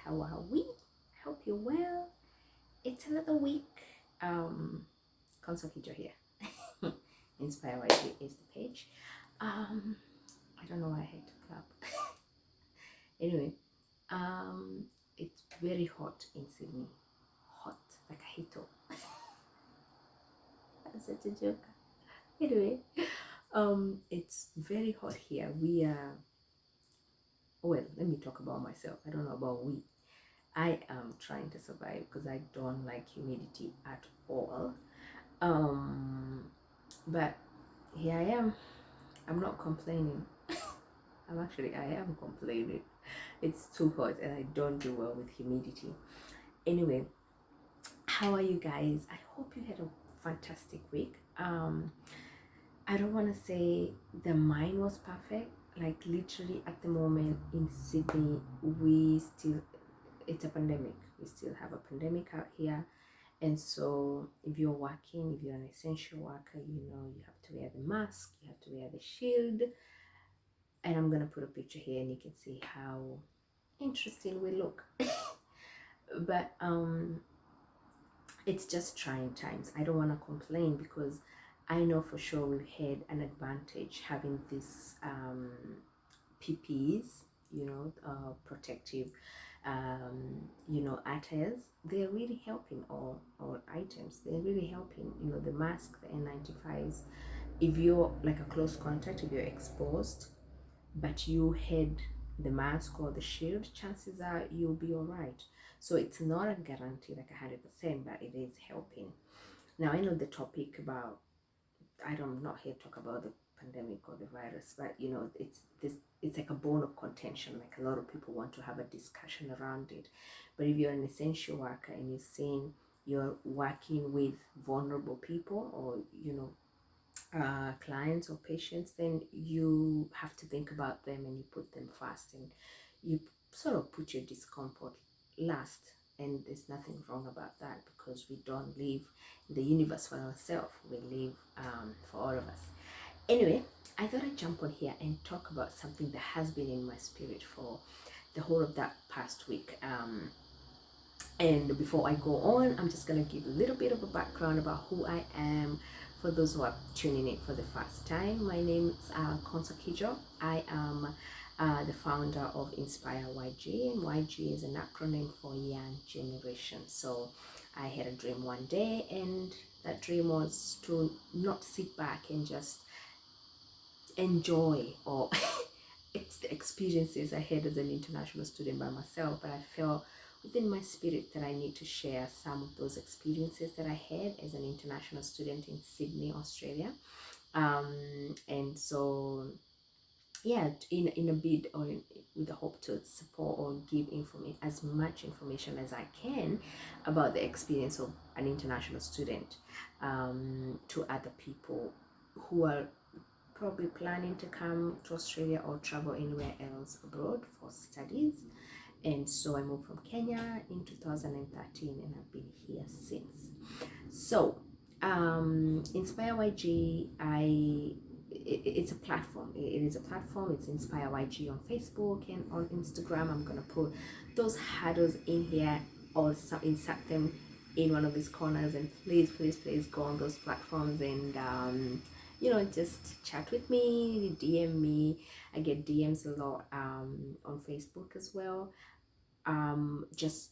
How are we? I hope you're well. It's another week. Consul here. Inspire YG is the page. I don't know why I had to clap. Anyway, it's very hot in Sydney. Hot, like a heater. I'm such a joker. Anyway, it's very hot here. We are, well, let me talk about myself. I don't know about we. I am trying to survive because I don't like humidity at all. But here I am. I'm not complaining. I am complaining. It's too hot and I don't do well with humidity. Anyway, how are you guys? I hope you had a fantastic week. I don't want to say the mine was perfect. Like literally at the moment in Sydney, it's a pandemic. We still have a pandemic out here. And so if you're working, if you're an essential worker, you have to wear the mask, you have to wear the shield. And I'm going to put a picture here and you can see how interesting we look. But it's just trying times. I don't want to complain because I know for sure we had an advantage having this PPEs, protective, attires. They're really helping, all items. They're really helping. The mask, the N95s. If you're like a close contact, if you're exposed, but you had the mask or the shield, chances are you'll be all right. So it's not a guarantee like 100%, but it is helping. Now I know the topic about, I'm not here to talk about the pandemic or the virus, but it's like a bone of contention. Like a lot of people want to have a discussion around it. But if you're an essential worker and you're saying you're working with vulnerable people or clients or patients, then you have to think about them and you put them first and you sort of put your discomfort last. And there's nothing wrong about that because we don't live in the universe for ourselves. We live for all of us. Anyway, I thought I'd jump on here and talk about something that has been in my spirit for the whole of that past week. And before I go on, I'm just going to give a little bit of a background about who I am for those who are tuning in for the first time. My name is Consul. I am the founder of Inspire YG, and YG is an acronym for Young Generation. So I had a dream one day, and that dream was to not sit back and just enjoy or the experiences I had as an international student by myself, but I felt within my spirit that I need to share some of those experiences that I had as an international student in Sydney, Australia. And so yeah, in a bid or with the hope to support or give as much information as I can about the experience of an international student to other people who are probably planning to come to Australia or travel anywhere else abroad for studies. And so I moved from Kenya in 2013 and I've been here since. So Inspire YG, it's a platform. It is a platform. It's Inspire YG on Facebook and on Instagram. I'm gonna put those handles in here or insert them in one of these corners, and please go on those platforms and just chat with me, DM me. I get DMs a lot on Facebook as well. Just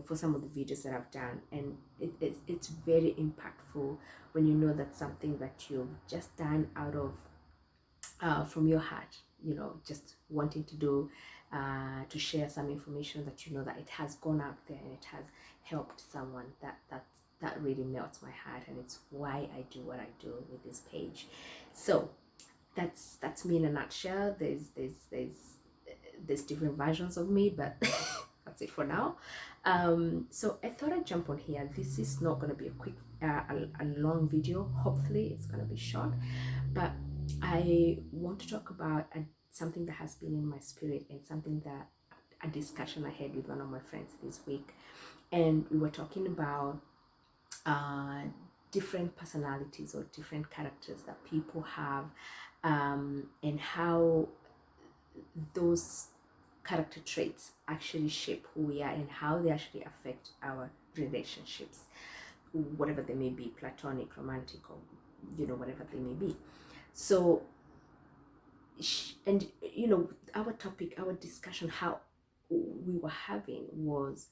for some of the videos that I've done, and it's very impactful when you know that something that you've just done out of from your heart, just wanting to do to share some information that that it has gone out there and it has helped someone. That really melts my heart, and it's why I do what I do with this page. So that's me in a nutshell. There's different versions of me, but that's it for now. So I thought I'd jump on here. This is not going to be a quick a long video. Hopefully it's going to be short, but I want to talk about something that has been in my spirit, and something that a discussion I had with one of my friends this week, and we were talking about different personalities or different characters that people have, and how those character traits actually shape who we are and how they actually affect our relationships, whatever they may be, platonic, romantic, or whatever they may be. So, and our topic, our discussion, how we were having was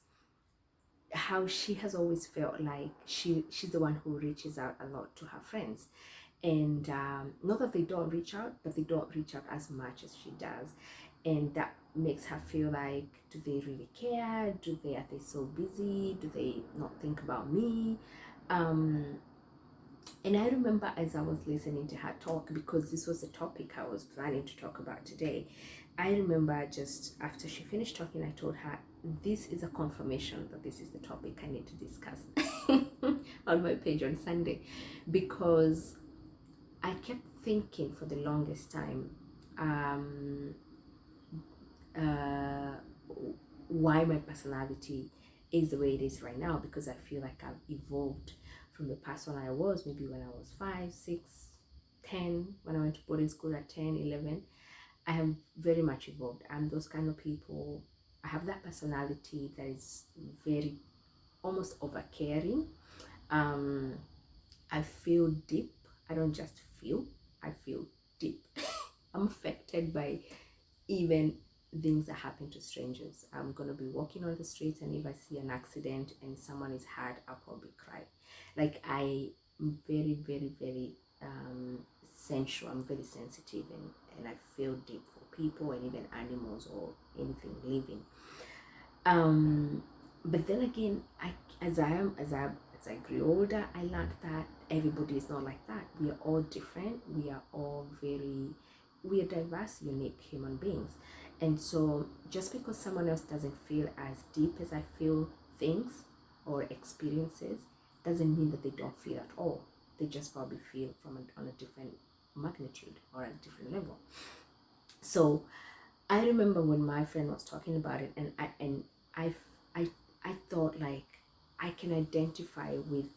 how she has always felt like she's the one who reaches out a lot to her friends, and not that they don't reach out, but they don't reach out as much as she does, and that makes her feel like, do they really care? Are they so busy? Do they not think about me? And I remember as I was listening to her talk, because this was the topic I was planning to talk about today, I remember just after she finished talking, I told her, this is a confirmation that this is the topic I need to discuss on my page on Sunday, because I kept thinking for the longest time, why my personality is the way it is right now, because I feel like I've evolved from the person I was maybe when I was 5, 6, 10, when I went to boarding school at 10, 11. I have very much evolved. I'm those kind of people. I have that personality that is very almost over caring. I feel deep. I don't just feel, I feel deep. I'm affected by even things that happen to strangers. I'm gonna be walking on the streets, and if I see an accident and someone is hurt, I'll probably cry. Like, I'm very, very, very sensual. I'm very sensitive, and I feel deep for people and even animals or anything living. But then again, as I grew older, I learned that everybody is not like that. We are all different. We are diverse, unique human beings. And so just because someone else doesn't feel as deep as I feel things or experiences, doesn't mean that they don't feel at all. They just probably feel on a different magnitude or at a different level. So I remember when my friend was talking about it, and I thought, like, I can identify with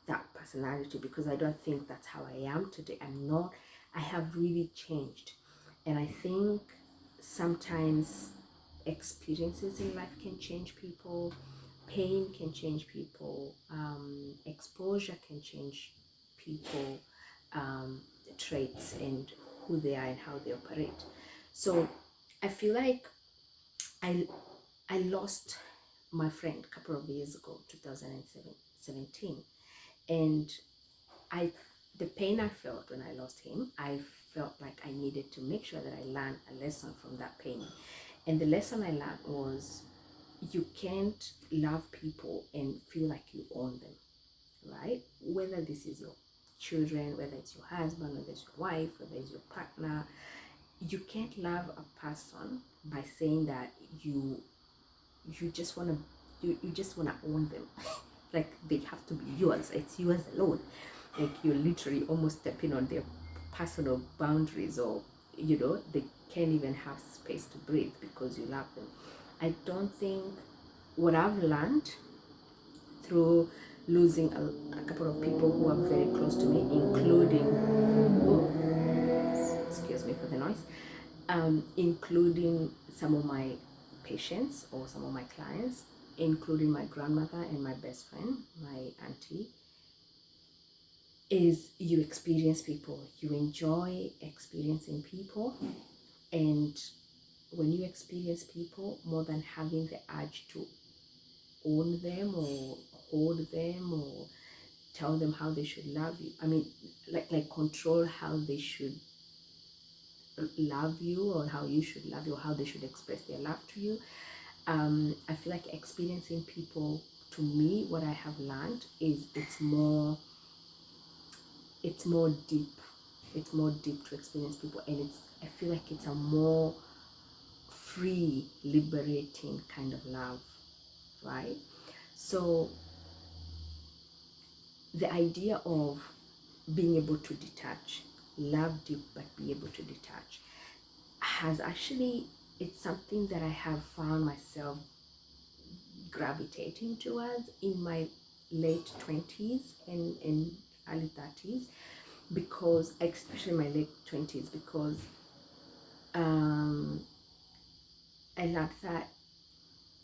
that personality, because I don't think that's how I am today. I'm not. I have really changed. And I think sometimes experiences in life can change people, pain can change people, exposure can change people, traits and who they are and how they operate. So I feel like I lost my friend a couple of years ago, 2017, and the pain I felt when I lost him, I felt like I needed to make sure that I learned a lesson from that pain. And the lesson I learned was, you can't love people and feel like you own them, right? Whether this is your children, whether it's your husband, whether it's your wife, whether it's your partner, you can't love a person by saying that you just want to own them. Like, they have to be yours. It's yours alone. Like, you're literally almost stepping on their personal boundaries, or they can't even have space to breathe because you love them. I don't think, what I've learned through losing a couple of people who are very close to me, including, excuse me for the noise, including some of my patients or some of my clients, including my grandmother and my best friend, my auntie, is you experience people. You enjoy experiencing people. And when you experience people, more than having the urge to own them or hold them or tell them how they should love you, I mean, like control how they should love you, or how you should love you, or how they should express their love to you. I feel like experiencing people, to me, what I have learned is it's more deep. It's more deep to experience people, and I feel like it's a more free, liberating kind of love, right? So the idea of being able to detach, love deep but be able to detach, has actually, it's something that I have found myself gravitating towards in my late 20s and early 30s, because, especially my late 20s, because I learned that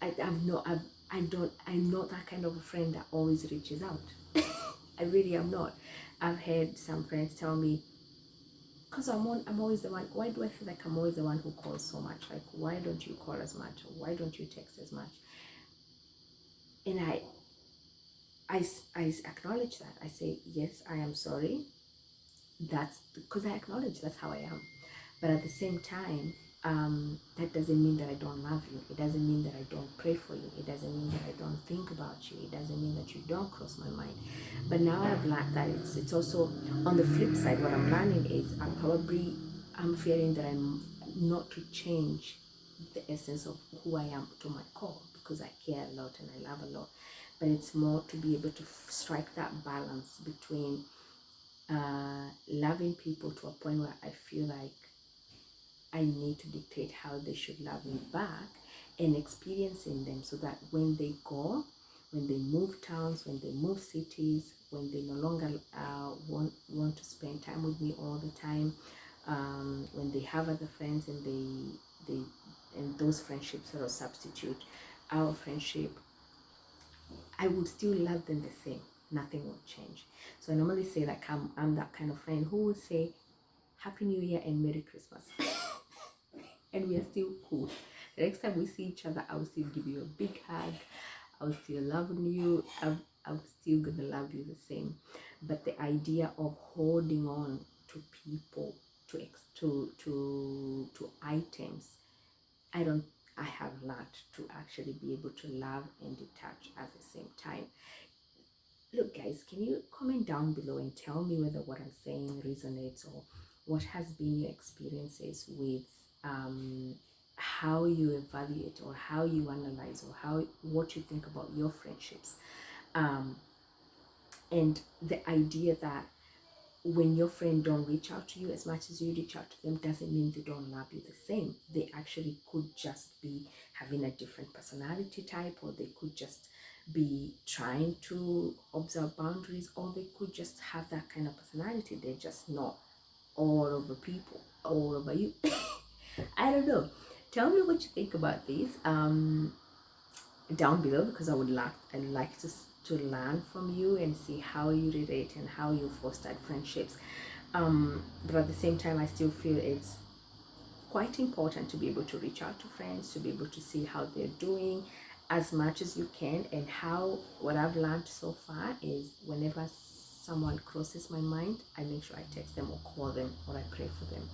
I'm not that kind of a friend that always reaches out. I really am not. I've had some friends tell me, because I'm always the one. Why do I feel like I'm always the one who calls so much? Like, why don't you call as much? Or why don't you text as much? And I acknowledge that. I say, yes, I am sorry. That's because I acknowledge that's how I am. But at the same time, that doesn't mean that I don't love you. It doesn't mean that I don't pray for you. It doesn't mean that I don't think about you. It doesn't mean that you don't cross my mind. But now I've learned that it's also on the flip side. What I'm learning is I'm fearing that I'm not to change the essence of who I am to my core, because I care a lot and I love a lot. But it's more to be able to strike that balance between loving people to a point where I feel like I need to dictate how they should love me back, and experiencing them so that when they go, when they move towns, when they move cities, when they no longer want to spend time with me all the time, when they have other friends and and those friendships sort of substitute our friendship, I would still love them the same. Nothing will change. So I normally say like I'm that kind of friend who will say Happy New Year and Merry Christmas. And we are still cool. The next time we see each other, I will still give you a big hug. I will still love you. I'm still gonna love you the same. But the idea of holding on to people, to items, I don't. I have learned to actually be able to love and detach at the same time. Look, guys, can you comment down below and tell me whether what I'm saying resonates, or what has been your experiences with how you evaluate or how you analyze or what you think about your friendships, um, and the idea that when your friend don't reach out to you as much as you reach out to them doesn't mean they don't love you the same. They actually could just be having a different personality type, or they could just be trying to observe boundaries, or they could just have that kind of personality. They're just not all over people, all over you. I don't know. Tell me what you think about these down below, because I'd like to learn from you and see how you relate and how you fostered friendships. But at the same time, I still feel it's quite important to be able to reach out to friends, to be able to see how they're doing as much as you can. And how what I've learned so far is whenever someone crosses my mind, I make sure I text them or call them or I pray for them,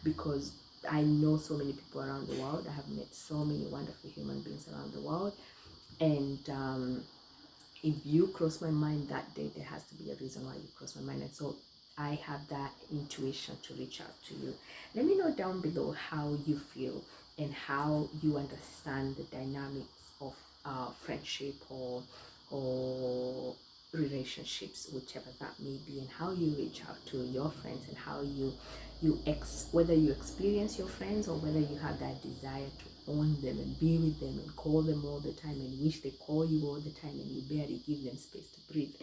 because I know so many people around the world. I have met so many wonderful human beings around the world, and if you cross my mind that day, there has to be a reason why you cross my mind. And so I have that intuition to reach out to you. Let me know down below how you feel and how you understand the dynamics of friendship or relationships, whichever that may be, and how you reach out to your friends, and how whether you experience your friends, or whether you have that desire to own them and be with them and call them all the time and wish they call you all the time and you barely give them space to breathe.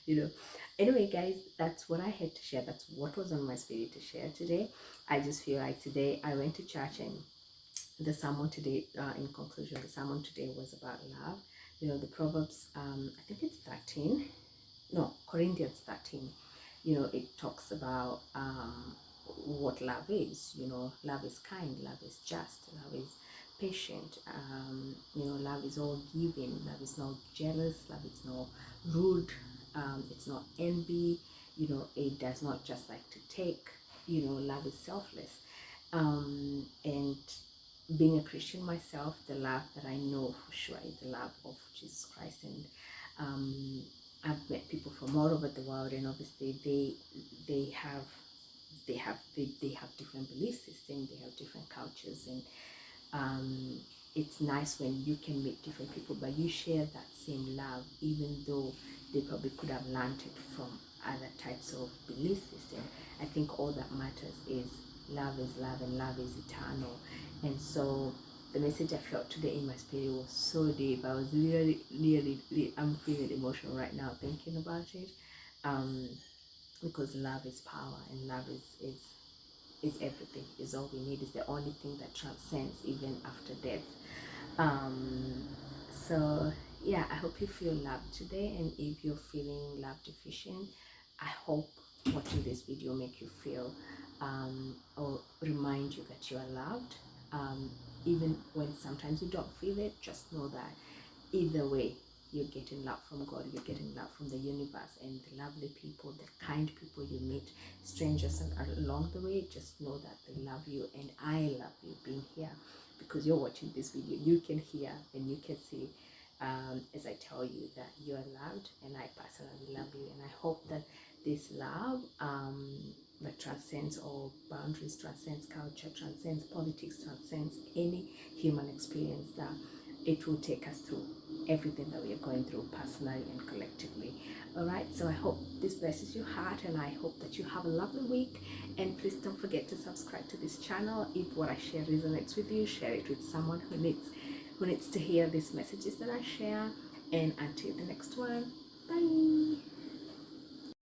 you know Anyway, guys, that's what I had to share. That's what was on my spirit to share today. I just feel like today I went to church, and the sermon today, in conclusion, the sermon today was about love. The Proverbs, I think it's 13, no, Corinthians 13. It talks about what love is. Love is kind, love is just, love is patient. Love is all giving, love is not jealous, love is not rude, it's not envy. It does not just like to take. Love is selfless. And being a Christian myself, the love that I know for sure is the love of Jesus Christ. And I've met people from all over the world, and obviously they have different belief systems, they have different cultures, and it's nice when you can meet different people, but you share that same love, even though they probably could have learned it from other types of belief system. I think all that matters is love, and love is eternal. And so the message I felt today in my spirit was so deep. I was really, I'm feeling emotional right now thinking about it, because love is power, and love is everything, is all we need, is the only thing that transcends even after death. So yeah, I hope you feel loved today, and if you're feeling love deficient, I hope watching this video make you feel or remind you that you are loved. Even when sometimes you don't feel it, just know that either way, you're getting love from God, you're getting love from the universe, and the lovely people, the kind people you meet, strangers along the way, just know that they love you, and I love you being here, because you're watching this video. You can hear and you can see as I tell you that you are loved, and I personally love you, and I hope that this love that transcends all boundaries, transcends culture, transcends politics, transcends any human experience, that it will take us through everything that we are going through personally and collectively. All right, so I hope this blesses your heart, and I hope that you have a lovely week. And please don't forget to subscribe to this channel. If what I share resonates with you, share it with someone who needs to hear these messages that I share. And until the next one, bye.